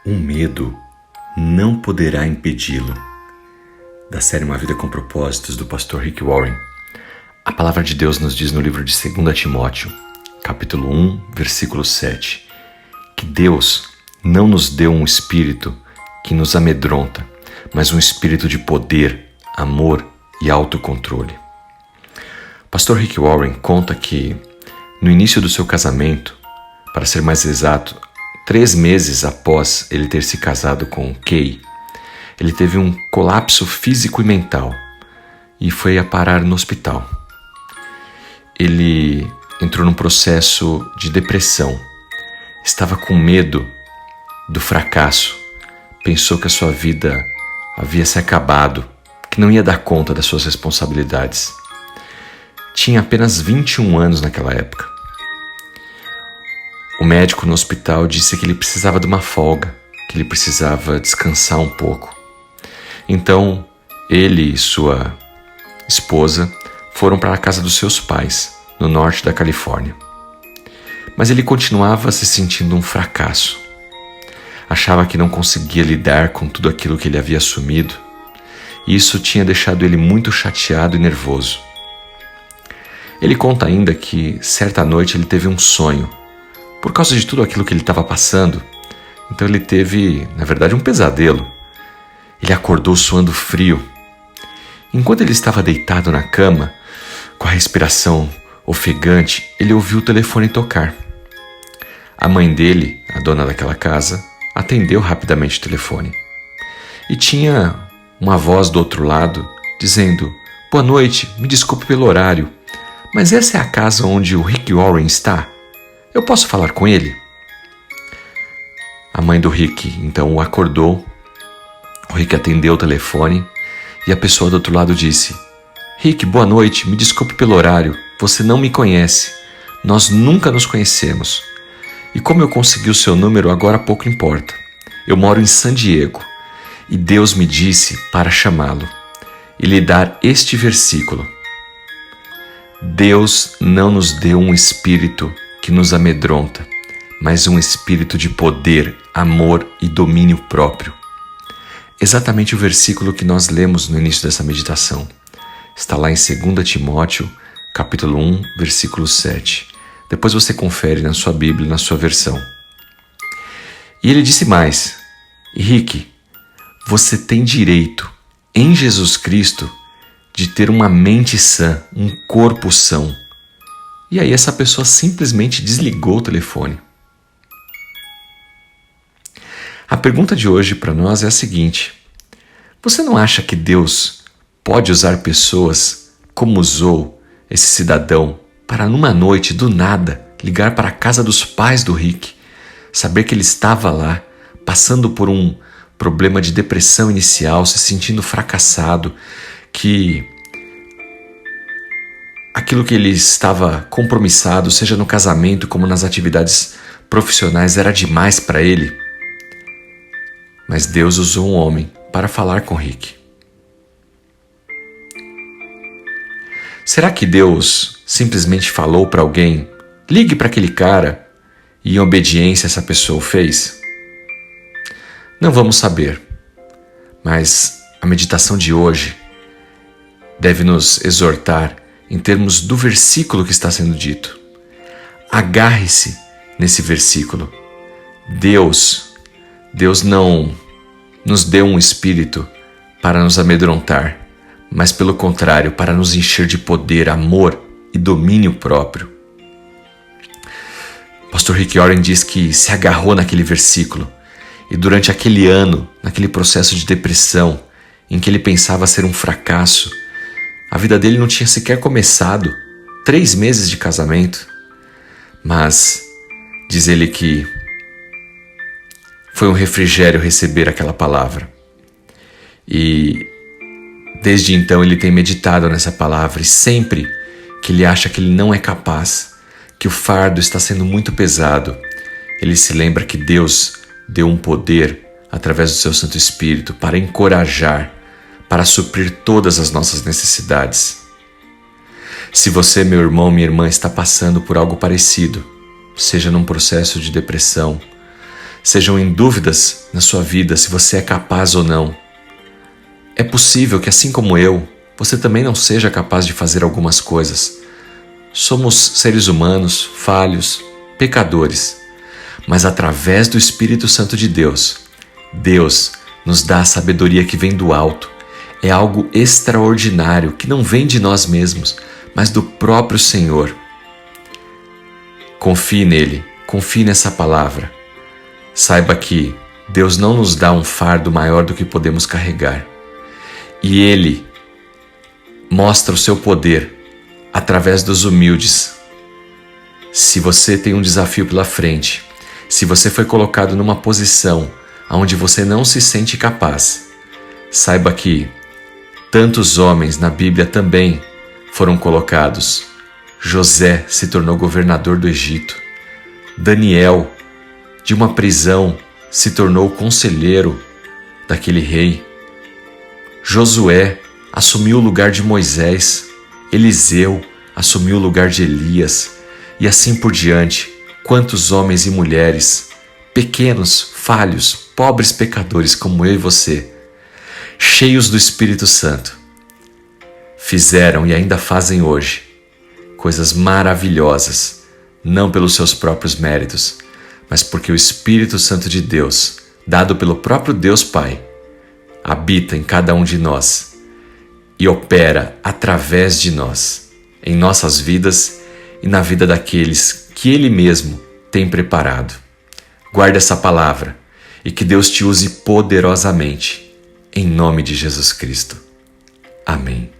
O medo não poderá impedi-lo. Da série Uma Vida com Propósitos, do pastor Rick Warren. A palavra de Deus nos diz no livro de 2 Timóteo, capítulo 1, versículo 7, que Deus não nos deu um espírito que nos amedronta, mas um espírito de poder, amor e autocontrole. O pastor Rick Warren conta que, no início do seu casamento, para ser mais exato, 3 meses após ele ter se casado com Kay, ele teve um colapso físico e mental e foi a parar no hospital. Ele entrou num processo de depressão, estava com medo do fracasso, pensou que a sua vida havia se acabado, que não ia dar conta das suas responsabilidades. Tinha apenas 21 anos naquela época. O médico no hospital disse que ele precisava de uma folga, que ele precisava descansar um pouco. Então, ele e sua esposa foram para a casa dos seus pais, no norte da Califórnia. Mas ele continuava se sentindo um fracasso. Achava que não conseguia lidar com tudo aquilo que ele havia assumido, e isso tinha deixado ele muito chateado e nervoso. Ele conta ainda que, certa noite, ele teve um sonho, por causa de tudo aquilo que ele estava passando. Então ele teve, na verdade, um pesadelo. Ele acordou suando frio. Enquanto ele estava deitado na cama, com a respiração ofegante, ele ouviu o telefone tocar. A mãe dele, a dona daquela casa, atendeu rapidamente o telefone. E tinha uma voz do outro lado, dizendo: "Boa noite, me desculpe pelo horário, mas essa é a casa onde o Rick Warren está? Eu posso falar com ele?" A mãe do Rick então o acordou. O Rick atendeu o telefone e a pessoa do outro lado disse: "Rick, boa noite, me desculpe pelo horário, você não me conhece, nós nunca nos conhecemos. E como eu consegui o seu número agora pouco importa. Eu moro em San Diego e Deus me disse para chamá-lo e lhe dar este versículo: Deus não nos deu um espírito que nos amedronta, mas um espírito de poder, amor e domínio próprio." Exatamente o versículo que nós lemos no início dessa meditação. Está lá em 2 Timóteo, capítulo 1, versículo 7. Depois você confere na sua Bíblia, na sua versão. E ele disse mais: "Rick, você tem direito, em Jesus Cristo, de ter uma mente sã, um corpo são." E aí essa pessoa simplesmente desligou o telefone. A pergunta de hoje para nós é a seguinte: você não acha que Deus pode usar pessoas como usou esse cidadão para, numa noite, do nada, ligar para a casa dos pais do Rick, saber que ele estava lá, passando por um problema de depressão inicial, se sentindo fracassado, que aquilo que ele estava compromissado, seja no casamento como nas atividades profissionais, era demais para ele? Mas Deus usou um homem para falar com Rick. Será que Deus simplesmente falou para alguém: "Ligue para aquele cara", e em obediência essa pessoa o fez? Não vamos saber, mas a meditação de hoje deve nos exortar em termos do versículo que está sendo dito. Agarre-se nesse versículo. Deus não nos deu um espírito para nos amedrontar, mas pelo contrário, para nos encher de poder, amor e domínio próprio. O pastor Rick Warren diz que se agarrou naquele versículo e durante aquele ano, naquele processo de depressão, em que ele pensava ser um fracasso, a vida dele não tinha sequer começado, 3 meses de casamento, mas diz ele que foi um refrigério receber aquela palavra. E desde então ele tem meditado nessa palavra, e sempre que ele acha que ele não é capaz, que o fardo está sendo muito pesado, ele se lembra que Deus deu um poder através do seu Santo Espírito para encorajar, para suprir todas as nossas necessidades. Se você, meu irmão, minha irmã, está passando por algo parecido, seja num processo de depressão, sejam em dúvidas na sua vida se você é capaz ou não. É possível que, assim como eu, você também não seja capaz de fazer algumas coisas. Somos seres humanos, falhos, pecadores. Mas através do Espírito Santo de Deus, Deus nos dá a sabedoria que vem do alto. É algo extraordinário que não vem de nós mesmos, mas do próprio Senhor. Confie nele, confie nessa palavra. Saiba que Deus não nos dá um fardo maior do que podemos carregar. E Ele mostra o seu poder através dos humildes. Se você tem um desafio pela frente, se você foi colocado numa posição onde você não se sente capaz, saiba que tantos homens na Bíblia também foram colocados. José se tornou governador do Egito. Daniel, de uma prisão, se tornou conselheiro daquele rei. Josué assumiu o lugar de Moisés. Eliseu assumiu o lugar de Elias. E assim por diante. Quantos homens e mulheres, pequenos, falhos, pobres pecadores como eu e você, cheios do Espírito Santo, fizeram e ainda fazem hoje coisas maravilhosas, não pelos seus próprios méritos, mas porque o Espírito Santo de Deus, dado pelo próprio Deus Pai, habita em cada um de nós e opera através de nós, em nossas vidas e na vida daqueles que Ele mesmo tem preparado. Guarde essa palavra e que Deus te use poderosamente, em nome de Jesus Cristo. Amém.